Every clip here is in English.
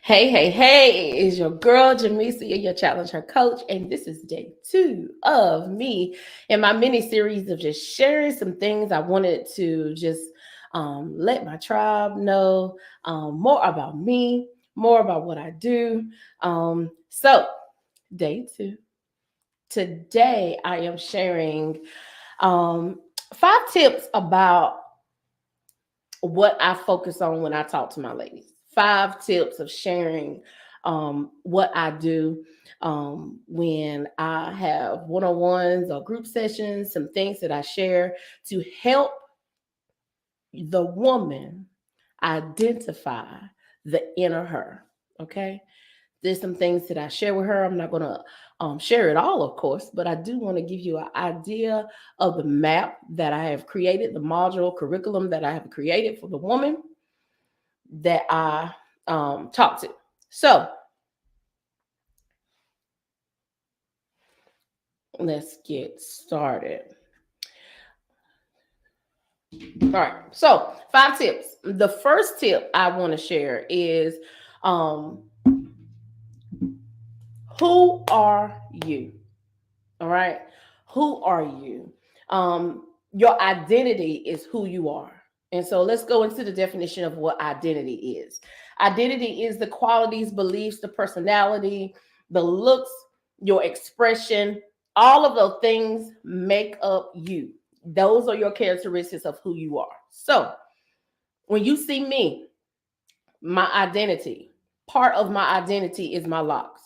Hey, it's your girl Jamisia, your challenge her coach, and this is day 2 of me in my mini series of just sharing some things I wanted to just let my tribe know more about me, more about what I do. So, day 2. Today, I am sharing um, 5 tips about what I focus on when I talk to my ladies. 5 tips of sharing what I do when I have one on ones or group sessions, some things that I share to help the woman identify the inner her. Okay. There's some things that I share with her. I'm not going to share it all, of course, but I do want to give you an idea of the map that I have created, the module curriculum that I have created for the woman that I talk to. So let's get started. All right. So 5 tips. The first tip I want to share is um, who are you? All right. Who are you? Your identity is who you are. And so let's go into the definition of what identity is. Identity is the qualities, beliefs, the personality, the looks, your expression, all of those things make up you. Those are your characteristics of who you are. So when you see me, my identity, part of my identity is my locks.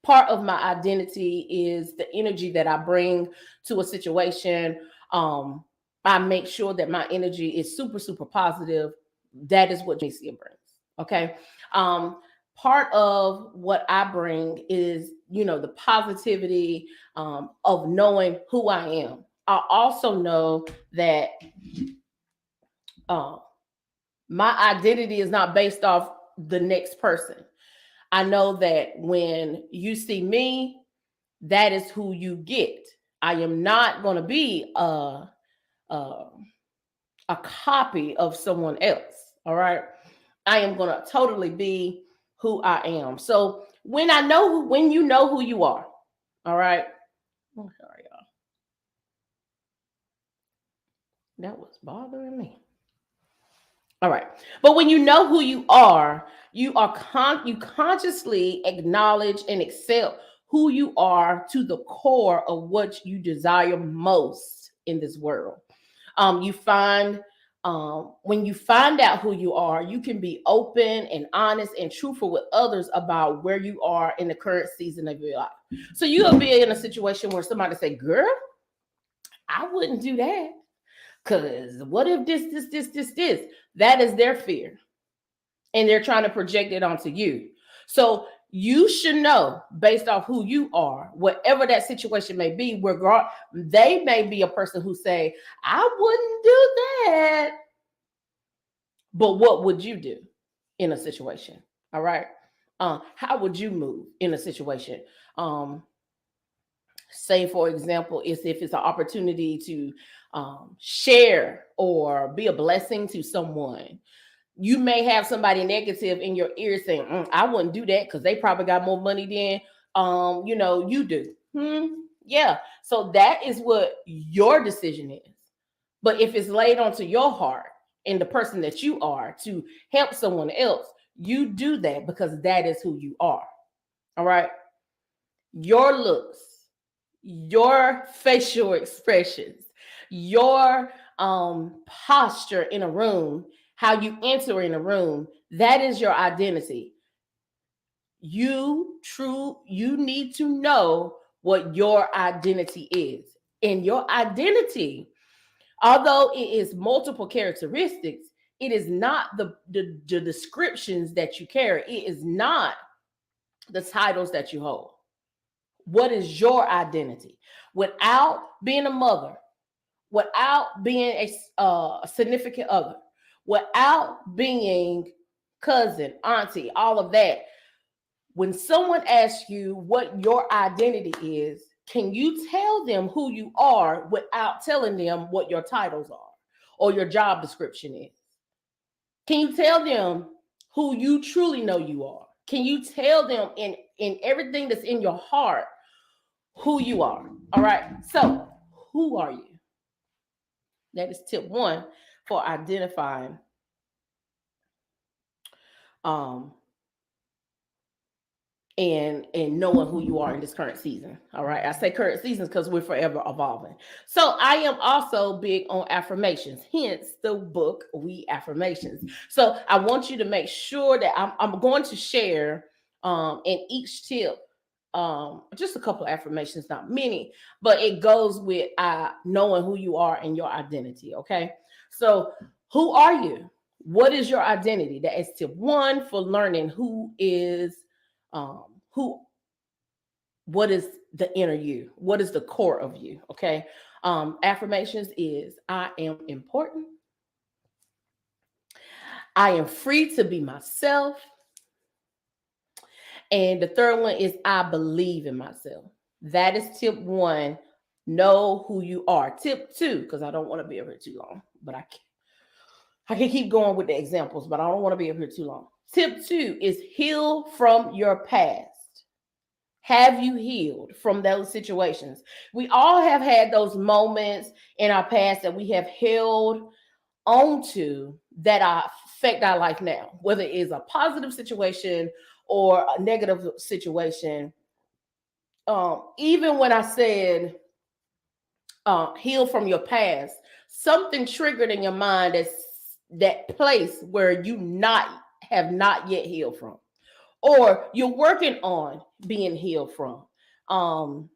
Part of my identity is the energy that I bring to a situation. Um, I make sure that my energy is super, super positive. That is what Jacia brings. Okay. Um, Part of what I bring is, the positivity of knowing who I am. I also know that uh, my identity is not based off the next person. I know that when you see me, that is who you get. I am not going to be a a copy of someone else. All right, I am going to totally be who I am. So when you know who you are, all right. Oh, sorry, y'all. That was bothering me. All right, but when you know who you consciously acknowledge and accept who you are to the core of what you desire most in this world. You find when you find out who you are, you can be open and honest and truthful with others about where you are in the current season of your life. So you'll be in a situation where somebody say, "Girl, I wouldn't do that because what if this?" That is their fear, and they're trying to project it onto you. So you should know based off who you are, whatever that situation may be, they may be a person who say, "I wouldn't do that." But what would you do in a situation? All right. How would you move in a situation? Um, Say, for example, is if it's an opportunity to share or be a blessing to someone. You may have somebody negative in your ear saying, "I wouldn't do that because they probably got more money than you do." Yeah. So that is what your decision is. But if it's laid onto your heart and the person that you are to help someone else, you do that because that is who you are. All right. Your looks, your facial expressions, your posture in a room, how you enter in a room, that is your identity. You need to know what your identity is. And your identity, although it is multiple characteristics, it is not the descriptions that you carry. It is not the titles that you hold. What is your identity? Without being a mother, without being a significant other, without being cousin, auntie, all of that. When someone asks you what your identity is, can you tell them who you are without telling them what your titles are or your job description is? Can you tell them who you truly know you are? Can you tell them in everything that's in your heart who you are? All right. So, who are you? That is tip one for identifying um and knowing who you are in this current season. All right. I say current seasons because we're forever evolving. So I am also big on affirmations, hence the book We Affirmations. So I want you to make sure that I'm going to share in each tip just a couple of affirmations, not many, but it goes with knowing who you are and your identity. Okay. So who are you? What is your identity? That is tip one for learning who what is the inner you, what is the core of you. Okay. Affirmations is I am important, I am free to be myself, and the third one is I believe in myself. That is tip one. Know who you are. Tip two, because I don't want to be over here too long, but I can keep going with the examples, but I don't want to be over here too long. Tip two is heal from your past. Have you healed from those situations? We all have had those moments in our past that we have held onto that affect our life now, whether it is a positive situation or a negative situation. Even when I said heal from your past, something triggered in your mind that place where you not have not yet healed from, or you're working on being healed from. Um,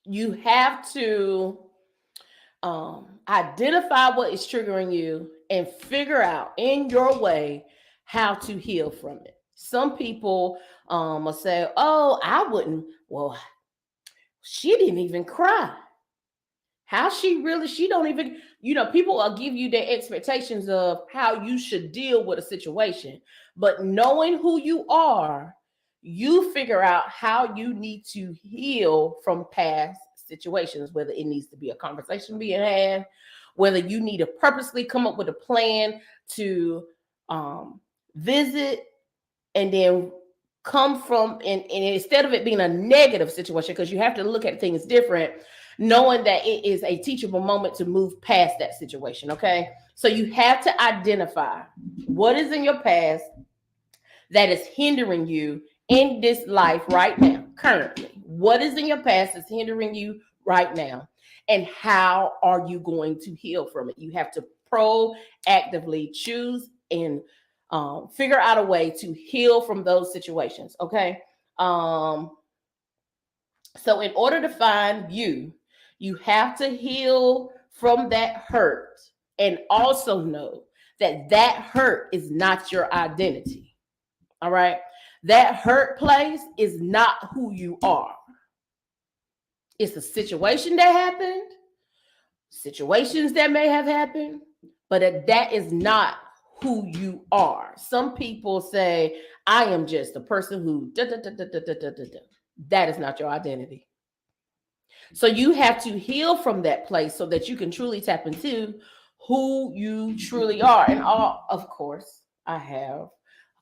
you have to identify what is triggering you and figure out in your way how to heal from it. Some people will say, "Oh, I wouldn't." Well, she didn't even cry. How she don't even, people will give you their expectations of how you should deal with a situation. But knowing who you are, you figure out how you need to heal from past situations, whether it needs to be a conversation being had, whether you need to purposely come up with a plan to visit and then come from, and instead of it being a negative situation, because you have to look at things different, knowing that it is a teachable moment to move past that situation. Okay. So you have to identify what is in your past that is hindering you in this life right now, currently. What is in your past that's hindering you right now? And how are you going to heal from it? You have to proactively choose and figure out a way to heal from those situations. Okay. So in order to find you, you have to heal from that hurt and also know that that hurt is not your identity. All right. That hurt place is not who you are. It's a situation that happened, situations that may have happened, but that is not who you are. Some people say, I am just a person who da, da, da, da, da, da, da, da. That is not your identity. So you have to heal from that place so that you can truly tap into who you truly are. And of course, I have a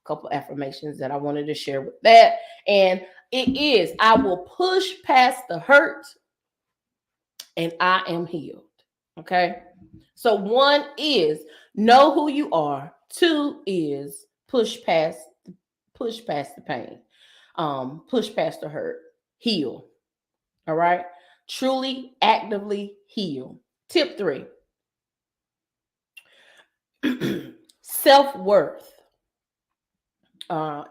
couple affirmations that I wanted to share with that. And it is, I will push past the hurt and I am healed. Okay. So one is know who you are. Two is push past the pain. Push past the hurt. Heal. All right. Truly, actively heal. Tip 3. Self-worth.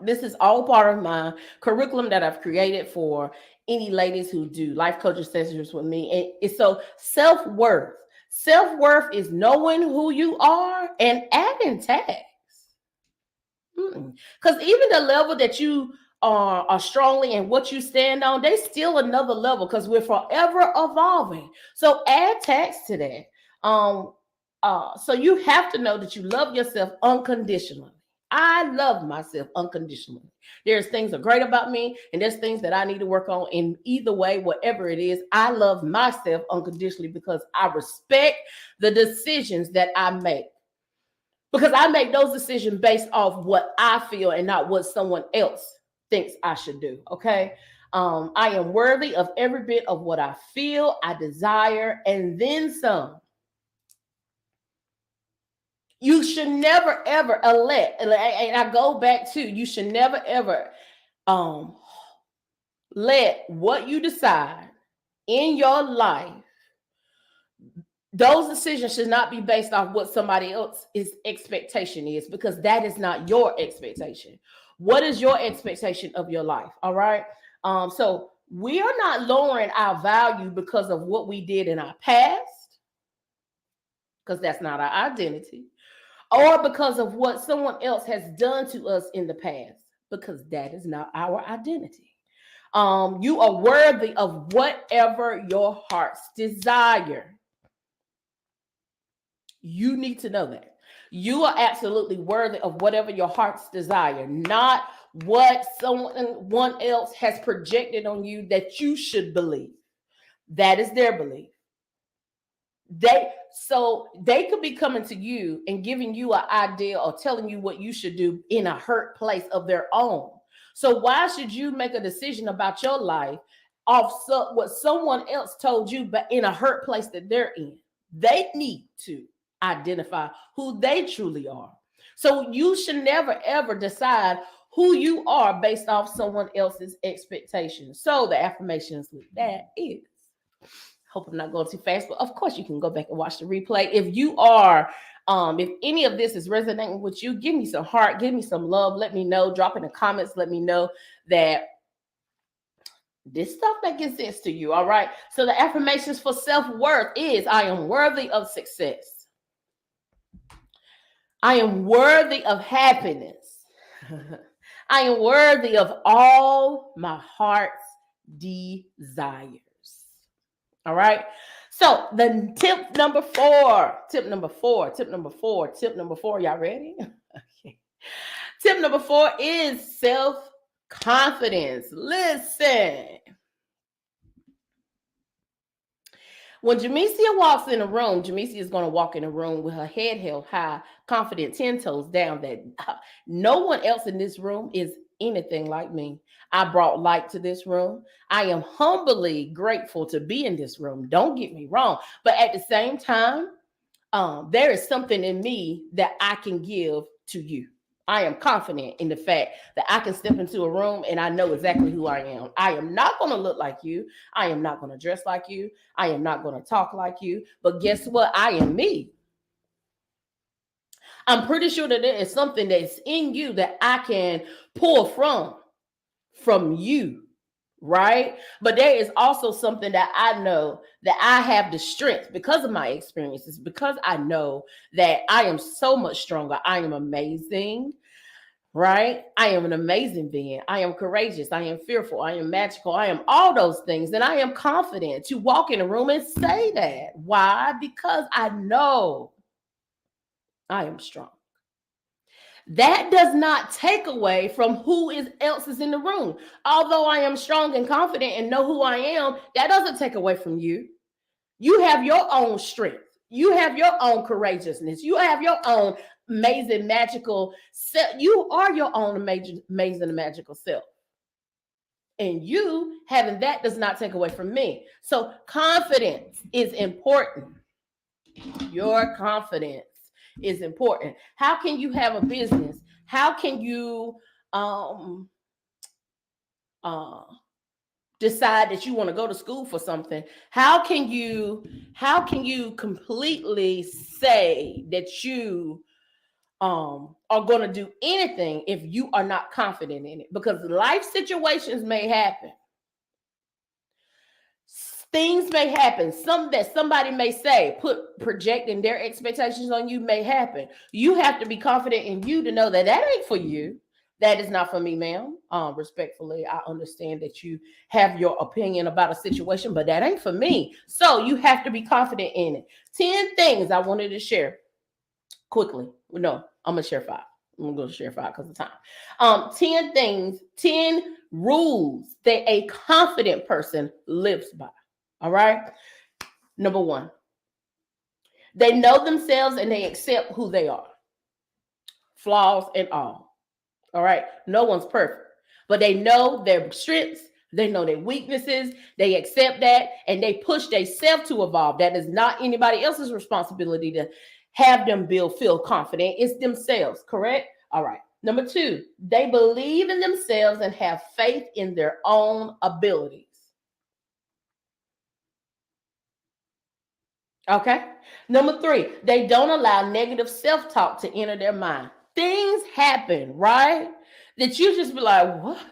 This is all part of my curriculum that I've created for any ladies who do life coaching sessions with me. And it's so self-worth. Self-worth is knowing who you are and adding tags. Because even the level that you are strongly and what you stand on, they still another level because we're forever evolving. So add tags to that. So you have to know that you love yourself unconditionally. I love myself unconditionally. There's things that are great about me, and there's things that I need to work on. In either way, whatever it is, I love myself unconditionally because I respect the decisions that I make. Because I make those decisions based off what I feel and not what someone else thinks I should do. Okay. I am worthy of every bit of what I feel, I desire, and then some. You should never ever elect, and I go back to you should never ever um let what you decide in your life, those decisions should not be based off what somebody else's expectation is, because that is not your expectation. What is your expectation of your life? All right. So we are not lowering our value because of what we did in our past, because that's not our identity, or because of what someone else has done to us in the past, because that is not our identity. You are worthy of whatever your heart's desire. You need to know that. You are absolutely worthy of whatever your heart's desire, not what someone else has projected on you that you should believe. That is their belief. They could be coming to you and giving you an idea or telling you what you should do in a hurt place of their own. So why should you make a decision about your life off what someone else told you, but in a hurt place that they're in? They need to identify who they truly are. So you should never ever decide who you are based off someone else's expectations. So the affirmations with that is, hope I'm not going too fast, but of course you can go back and watch the replay. If you are, if any of this is resonating with you, give me some heart, give me some love, let me know, drop in the comments, let me know that this stuff makes sense to you. All right. So the affirmations for self-worth is, I am worthy of success. I am worthy of happiness. I am worthy of all my heart's desires. All right. So the tip number four, y'all ready? Okay. Tip number 4 is self-confidence. Listen. When Jamesia walks in a room, Jamesia is going to walk in a room with her head held high, confident, 10 toes down, that no one else in this room is anything like me. I brought light to this room. I am humbly grateful to be in this room. Don't get me wrong. But at the same time, there is something in me that I can give to you. I am confident in the fact that I can step into a room and I know exactly who I am. I am not going to look like you. I am not going to dress like you. I am not going to talk like you. But guess what? I am me. I'm pretty sure that there is something that's in you that I can pull from you, right? But there is also something that I know that I have the strength because of my experiences, because I know that I am so much stronger. I am amazing, right? I am an amazing being. I am courageous. I am fearful. I am magical. I am all those things. And I am confident to walk in a room and say that. Why? Because I know I am strong. That does not take away from who else is in the room. Although I am strong and confident and know who I am, that doesn't take away from you. You have your own strength. You have your own courageousness. You have your own amazing, magical self. You are your own amazing, magical self. And you having that does not take away from me. So confidence is important. Your confidence is important. How can you have a business? How can you decide that you want to go to school for something? How can you completely say that you are going to do anything if you are not confident in it? Because life situations may happen. Things may happen. Some that somebody may say, projecting their expectations on you may happen. You have to be confident in you to know that that ain't for you. That is not for me, ma'am. Respectfully, I understand that you have your opinion about a situation, but that ain't for me. So you have to be confident in it. 10 things I wanted to share quickly. No, I'm going to share 5. I'm going to share 5 because of time. 10 things, 10 rules that a confident person lives by. All right. Number 1, they know themselves and they accept who they are, flaws and all. All right. No one's perfect, but they know their strengths. They know their weaknesses. They accept that and they push themselves to evolve. That is not anybody else's responsibility to have them feel confident. It's themselves. Correct? All right. Number 2, they believe in themselves and have faith in their own abilities. Okay. Number 3, they don't allow negative self-talk to enter their mind. Things happen, right? That you just be like, what?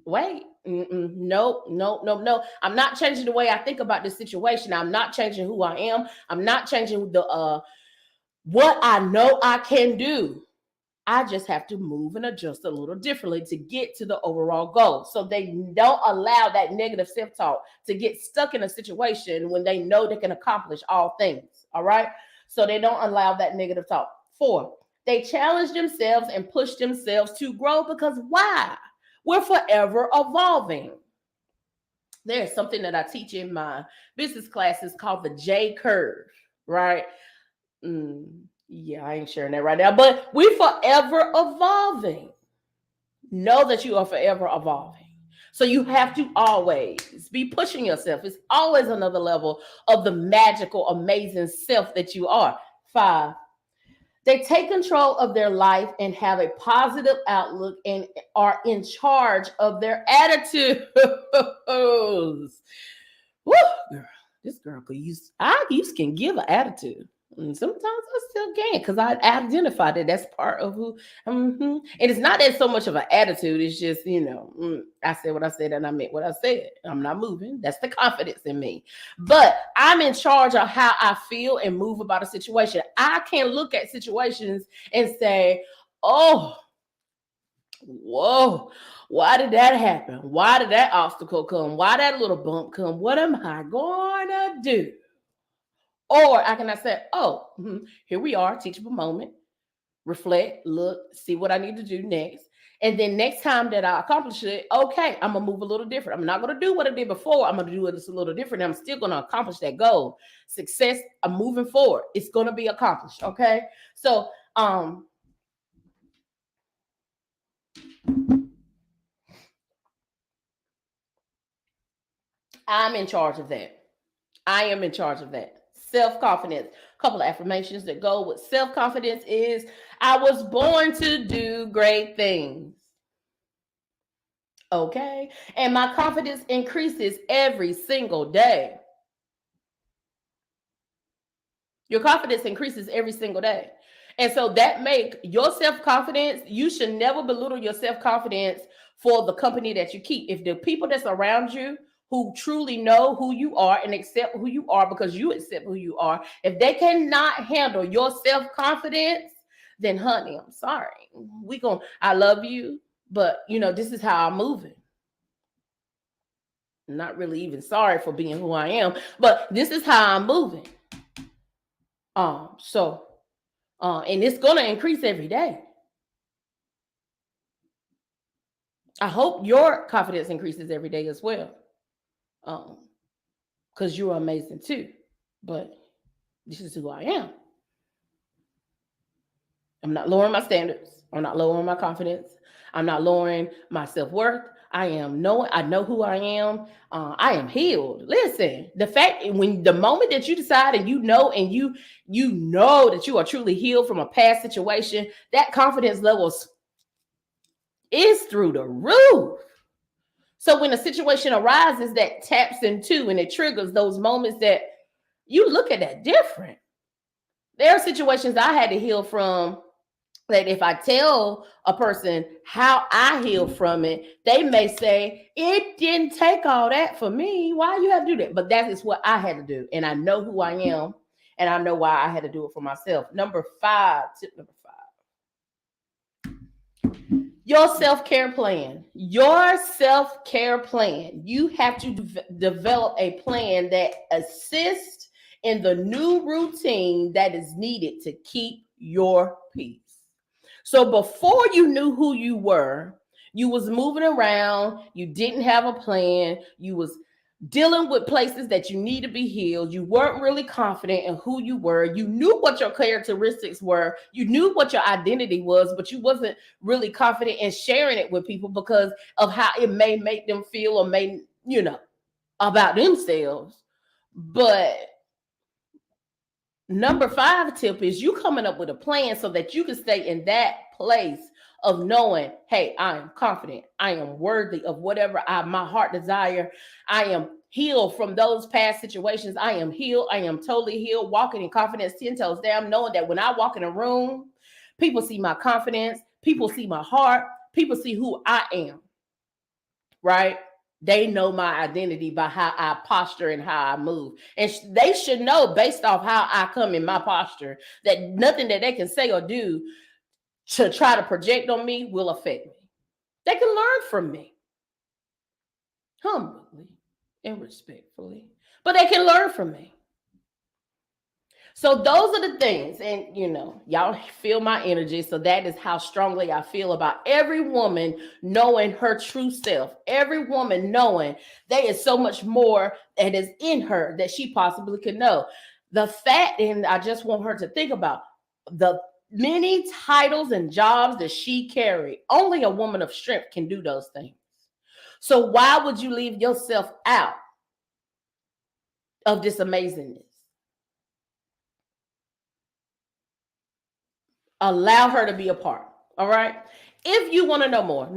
Wait, nope, nope, nope, no. I'm not changing the way I think about this situation. I'm not changing who I am. I'm not changing the what I know I can do. I just have to move and adjust a little differently to get to the overall goal. So they don't allow that negative self-talk to get stuck in a situation when they know they can accomplish all things. All right. So they don't allow that negative talk. 4, they challenge themselves and push themselves to grow because why? We're forever evolving. There's something that I teach in my business classes called the J curve, right? Yeah, I ain't sharing that right now, but we're forever evolving. Know that you are forever evolving. So you have to always be pushing yourself. It's always another level of the magical, amazing self that you are. 5, they take control of their life and have a positive outlook and are in charge of their attitudes. Woo, girl, this girl could use, can give an attitude. And sometimes I still can because I identified that that's part of who. And it's not that so much of an attitude. It's just, I said what I said and I meant what I said. I'm not moving. That's the confidence in me. But I'm in charge of how I feel and move about a situation. I can't look at situations and say, oh, whoa, why did that happen? Why did that obstacle come? Why that little bump come? What am I going to do? Or I cannot say, oh, here we are, teachable moment, reflect, look, see what I need to do next. And then next time that I accomplish it, okay, I'm going to move a little different. I'm not going to do what I did before. I'm going to do it a little different. I'm still going to accomplish that goal. Success, I'm moving forward. It's going to be accomplished, okay? So, I'm in charge of that. I am in charge of that. Self-confidence. A couple of affirmations that go with self-confidence is, I was born to do great things. Okay. And my confidence increases every single day. Your confidence increases every single day. And so that make your self-confidence, you should never belittle your self-confidence for the company that you keep. If the people that's around you who truly know who you are and accept who you are because you accept who you are, if they cannot handle your self-confidence, then honey, I'm sorry. I love you, but this is how I'm moving. I'm not really even sorry for being who I am, but this is how I'm moving. And it's going to increase every day. I hope your confidence increases every day as well. Because you're amazing too. But this is who I am. I'm not lowering my standards. I'm not lowering my confidence. I'm not lowering my self-worth. I know who I am. I am healed. Listen, the moment that you decide and you know that you are truly healed from a past situation, that confidence level is through the roof. So when a situation arises that taps into and it triggers those moments that you look at that different. There are situations I had to heal from that if I tell a person how I healed from it, they may say, it didn't take all that for me. Why you have to do that? But that is what I had to do. And I know who I am. And I know why I had to do it for myself. Tip number 5. Your self-care plan. Your self-care plan. You have to develop a plan that assists in the new routine that is needed to keep your peace. So before you knew who you were, you was moving around, you didn't have a plan, you was dealing with places that you need to be healed. You weren't really confident in who you were. You knew what your characteristics were. You knew what your identity was, but you wasn't really confident in sharing it with people because of how it may make them feel or may, about themselves. But number 5 tip is you coming up with a plan so that you can stay in that place of knowing, hey, I am confident. I am worthy of whatever my heart desire. I am healed from those past situations. I am healed. I am totally healed, walking in confidence, 10 toes down, knowing that when I walk in a room, people see my confidence. People see my heart. People see who I am, right? They know my identity by how I posture and how I move. And they should know based off how I come in my posture that nothing that they can say or do to try to project on me will affect me. They can learn from me humbly and respectfully, but they can learn from me. So those are the things, and y'all feel my energy. So that is how strongly I feel about every woman knowing her true self. Every woman knowing there is so much more that is in her that she possibly could know. The fact, and I just want her to think about the many titles and jobs that she carried. Only a woman of strength can do those things. So why would you leave yourself out of this amazingness? Allow her to be a part. All right. If you want to know more,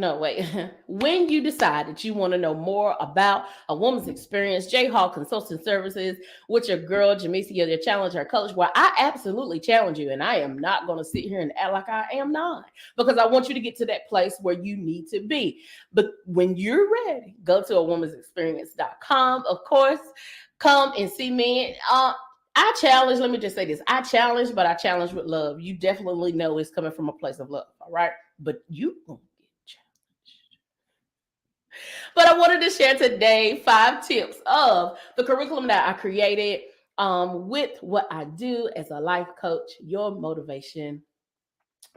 when you decide that you want to know more about a woman's experience, J Hall Consulting Services with your girl, Jamisia, your challenge, her coach, well, I absolutely challenge you. And I am not going to sit here and act like I am not, because I want you to get to that place where you need to be. But when you're ready, go to awomansexperience.com. Of course, come and see me. I challenge, let me just say this. I challenge, but I challenge with love. You definitely know it's coming from a place of love, all right? But you won't get challenged. But I wanted to share today 5 tips of the curriculum that I created with what I do as a life coach, your motivation.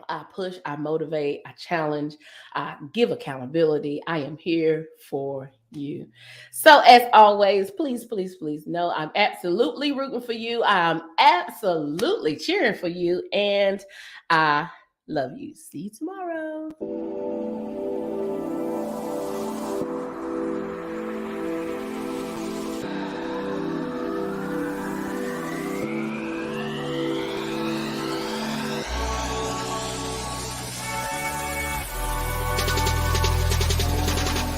I push, I motivate, I challenge, I give accountability. I am here for you. So, as always, please, please, please know I'm absolutely rooting for you. I'm absolutely cheering for you. And I love you. See you tomorrow.